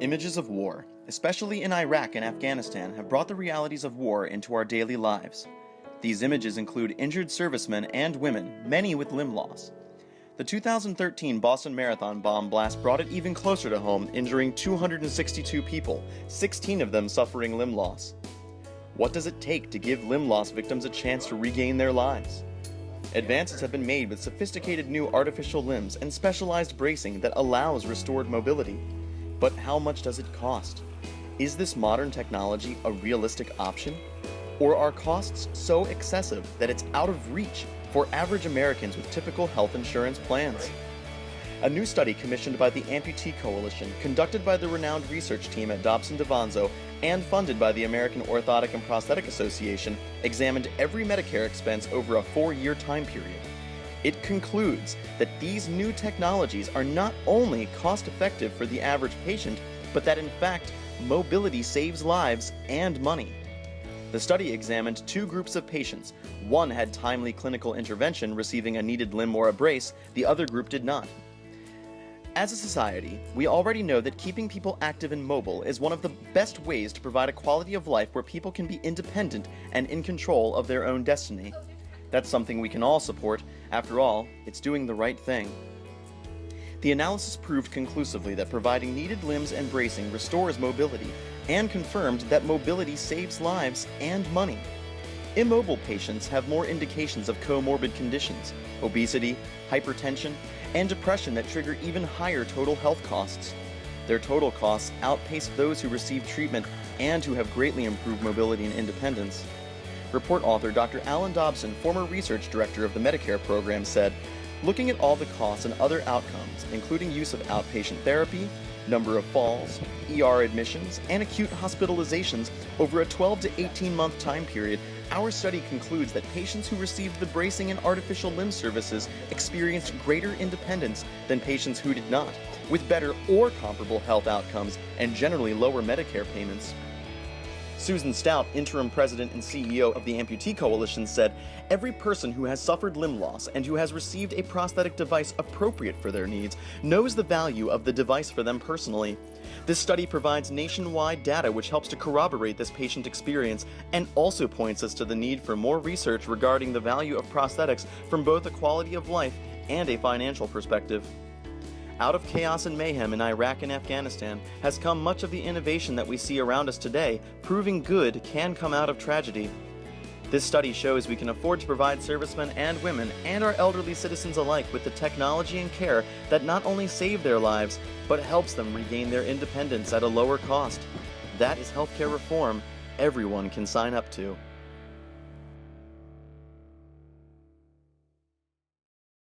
Images of war, especially in Iraq and Afghanistan, have brought the realities of war into our daily lives. These images include injured servicemen and women, many with limb loss. The 2013 Boston Marathon bomb blast brought it even closer to home, injuring 262 people, 16 of them suffering limb loss. What does it take to give limb loss victims a chance to regain their lives? Advances have been made with sophisticated new artificial limbs and specialized bracing that allows restored mobility. But how much does it cost? Is this modern technology a realistic option? Or are costs so excessive that it's out of reach for average Americans with typical health insurance plans? A new study commissioned by the Amputee Coalition, conducted by the renowned research team at Dobson DaVanzo, and funded by the American Orthotic and Prosthetic Association, examined every Medicare expense over a 4-year time period. It concludes that these new technologies are not only cost-effective for the average patient, but that in fact, mobility saves lives and money. The study examined 2 groups of patients. One had timely clinical intervention, receiving a needed limb or a brace. The other group did not. As a society, we already know that keeping people active and mobile is one of the best ways to provide a quality of life where people can be independent and in control of their own destiny. That's something we can all support. After all, it's doing the right thing. The analysis proved conclusively that providing needed limbs and bracing restores mobility, and confirmed that mobility saves lives and money. Immobile patients have more indications of comorbid conditions, obesity, hypertension, and depression that trigger even higher total health costs. Their total costs outpace those who receive treatment and who have greatly improved mobility and independence. Report author Dr. Alan Dobson, former research director of the Medicare program, said, "Looking at all the costs and other outcomes, including use of outpatient therapy, number of falls, ER admissions, and acute hospitalizations over a 12 to 18-month time period, our study concludes that patients who received the bracing and artificial limb services experienced greater independence than patients who did not, with better or comparable health outcomes and generally lower Medicare payments." Susan Stout, interim president and CEO of the Amputee Coalition, said, "Every person who has suffered limb loss and who has received a prosthetic device appropriate for their needs knows the value of the device for them personally. This study provides nationwide data which helps to corroborate this patient experience and also points us to the need for more research regarding the value of prosthetics from both a quality of life and a financial perspective." Out of chaos and mayhem in Iraq and Afghanistan has come much of the innovation that we see around us today, proving good can come out of tragedy. This study shows we can afford to provide servicemen and women and our elderly citizens alike with the technology and care that not only save their lives, but helps them regain their independence at a lower cost. That is healthcare reform everyone can sign up to.